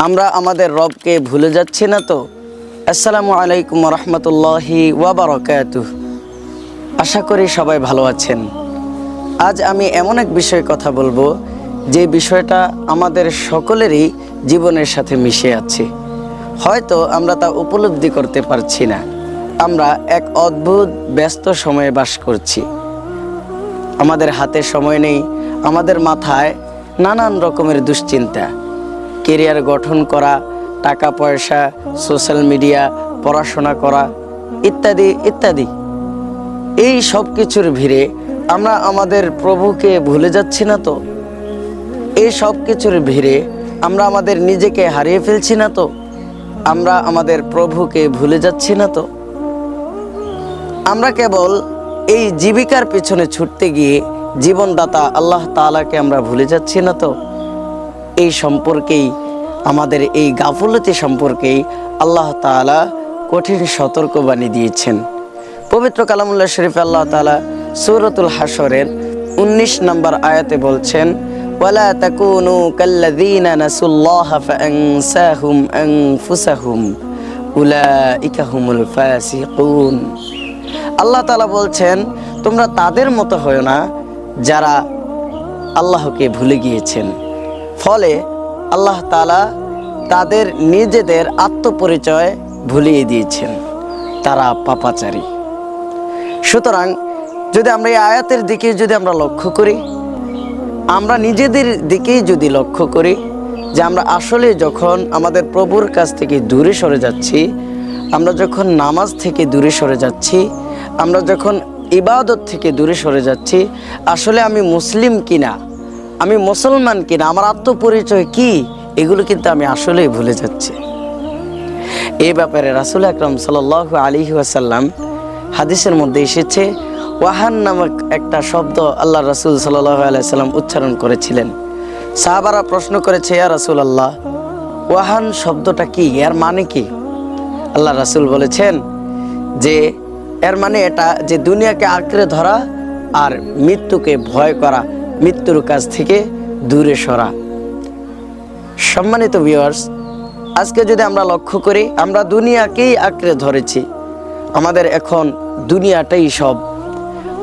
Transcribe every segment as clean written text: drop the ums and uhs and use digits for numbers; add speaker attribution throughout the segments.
Speaker 1: আমরা আমাদের রবকে ভুলে যাচ্ছি না তো? আসসালামু আলাইকুম ওয়া রাহমাতুল্লাহি ওয়া বারাকাতুহু। আশা করি সবাই ভালো আছেন। আজ আমি এমন এক বিষয়ে কথা বলবো যে বিষয়টা আমাদের সকলেরই জীবনের সাথে মিশে আছে। হয়তো আমরা তা উপলব্ধি করতে পারছি না। আমরা এক অদ্ভুত ব্যস্ত সময়ে বাস করছি। আমাদের হাতে সময় নেই, আমাদের মাথায় নানান রকমের দুশ্চিন্তা, কেরিয়ার গঠন করা, টাকা পয়সা, সোশ্যাল মিডিয়া, পড়াশোনা করা ইত্যাদি ইত্যাদি। এই সব কিছুর ভিড়ে আমরা আমাদের প্রভুকে ভুলে যাচ্ছি না তো? এই সব কিছুর ভিড়ে আমরা আমাদের নিজেকে হারিয়ে ফেলছি না তো? আমরা আমাদের প্রভুকে ভুলে যাচ্ছি না তো? আমরা কেবল এই জীবিকার পেছনে ছুটতে গিয়ে জীবনদাতা আল্লাহ তাআলাকে আমরা ভুলে যাচ্ছি না তো? এই সম্পর্কেই, আমাদের এই গাফলতি সম্পর্কেই আল্লাহ তাআলা কঠিন সতর্কবাণী দিয়েছেন। পবিত্র কালামুল্লাহ শরীফে আল্লাহ তাআলা সূরাতুল হাশরের 19 নম্বর আয়াতে বলছেন, ওয়ালা তাকুনু কাল্লাযীনা নাসুল্লাহা ফাআনসাহুম আনফুসাহুম উলাইকা হুমুল ফাসিকুন। আল্লাহ তাআলা বলছেন, তোমরা তাদের মতো হয়ো না যারা আল্লাহকে ভুলে গিয়েছেন। ফলে আল্লাহ তাআলা তাদের নিজেদের আত্মপরিচয় ভুলিয়ে দিয়েছেন, তারা পাপাচারী। সুতরাং যদি আমরা এই আয়াতের দিকে যদি আমরা লক্ষ্য করি, আমরা নিজেদের দিকেই যদি লক্ষ্য করি যে আমরা আসলে যখন আমাদের প্রভুর কাছ থেকে দূরে সরে যাচ্ছি, আমরা যখন নামাজ থেকে দূরে সরে যাচ্ছি, আমরা যখন ইবাদত থেকে দূরে সরে যাচ্ছি, আসলে আমি মুসলিম কিনা, আমি মুসলমান কিনা, আমার আত্মপরিচয় কি, এগুলো কিন্তু আমি আসলেই ভুলে যাচ্ছি। এই ব্যাপারে রাসূল আকরাম সাল্লাল্লাহু আলাইহি ওয়াসাল্লাম হাদিসের মধ্যে এসেছে, ওয়াহান নামক একটা শব্দ আল্লাহ রাসূল সাল্লাল্লাহু আলাইহি ওয়াসাল্লাম উচ্চারণ করেছিলেন। সাহাবারা প্রশ্ন করেছে, ইয়া রাসূলুল্লাহ, ওয়াহান শব্দটা কি, এর মানে কি? আল্লাহ রাসূল বলেছেন যে এর মানে এটা যে দুনিয়াকে আঁকড়ে ধরা আর মৃত্যুকে ভয় করা, মৃত্যুর কাছ থেকে দূরে সরা। সম্মানিত ভিউয়ার্স, আজকে যদি আমরা লক্ষ্য করি, আমরা দুনিয়াকেই আঁকড়ে ধরেছি। আমাদের এখন দুনিয়াটাই সব।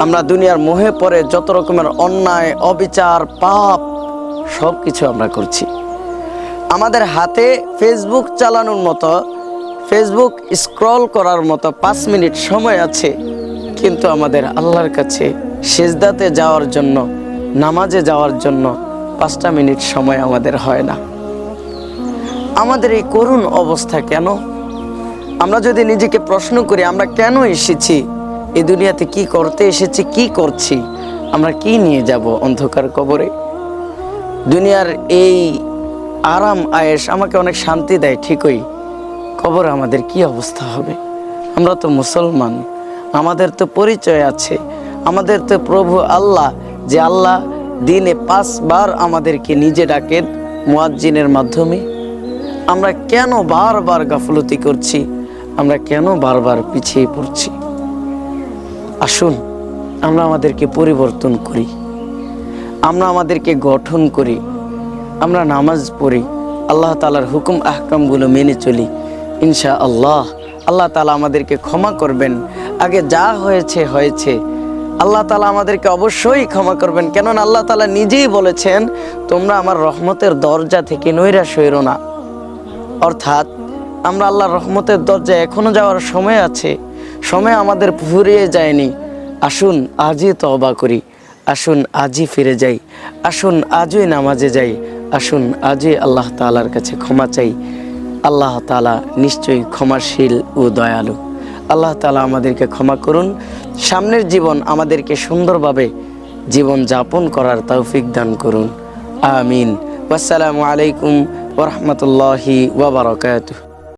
Speaker 1: আমরা দুনিয়ার মোহে পড়ে যত রকমের অন্যায়, অবিচার, পাপ সব কিছু আমরা করছি। আমাদের হাতে ফেসবুক চালানোর মতো, ফেসবুক স্ক্রল করার মতো 5 মিনিট সময় আছে, কিন্তু আমাদের আল্লাহর কাছে সিজদাতে যাওয়ার জন্য, নামাজে যাওয়ার জন্য 5টা মিনিট সময় আমাদের হয় না। আমাদের এই করুণ অবস্থা কেন? আমরা যদি নিজেকে প্রশ্ন করি, আমরা কেন এসেছি এই দুনিয়াতে, কি করতে এসেছি, কি করছি, আমরা কি নিয়ে যাব অন্ধকার কবরে? দুনিয়ার এই আরাম আয়েশ আমাকে অনেক শান্তি দেয় ঠিকই, কবরে আমাদের কি অবস্থা হবে? আমরা তো মুসলমান, আমাদের তো পরিচয় আছে, আমাদের তো প্রভু আল্লাহ, যে আল্লাহ দিনে 5 বার আমাদেরকে নিজে ডাকেন মুয়াজ্জিনের মাধ্যমে। আমরা কেন বারবার গাফলতি করছি? আমরা কেন বারবার পিছিয়ে পড়ছি? আসুন আমরা আমাদেরকে পরিবর্তন করি, আমরা আমাদেরকে গঠন করি, আমরা নামাজ পড়ি, আল্লাহ তাআলার হুকুম আহকামগুলো মেনে চলি। ইনশাআল্লাহ আল্লাহ তাআলা আমাদেরকে ক্ষমা করবেন। আগে যা হয়েছে হয়েছে, আল্লাহ তাআলা আমাদেরকে অবশ্যই ক্ষমা করবেন। কেননা আল্লাহ তাআলা নিজেই বলেছেন, তোমরা আমার রহমতের দরজা থেকে নৈরাশ হইরো না। অর্থাৎ আমরা আল্লাহর রহমতের দরজায় এখনো যাওয়ার সময় আছে, সময় আমাদের ফুরিয়ে যায়নি। আসুন আজই তওবা করি, আসুন আজই ফিরে যাই, আসুন আজই নামাজে যাই, আসুন আজই আল্লাহ তাআলার কাছে ক্ষমা চাই। আল্লাহ তাআলা নিশ্চয়ই ক্ষমাশীল ও দয়ালু। আল্লাহ তাআলা আমাদেরকে ক্ষমা করুন, সামনের জীবন আমাদেরকে সুন্দরভাবে জীবন যাপন করার তৌফিক দান করুন। আমিন। আসসালামু আলাইকুম ওয়া রাহমাতুল্লাহি ওয়া বারাকাতুহু।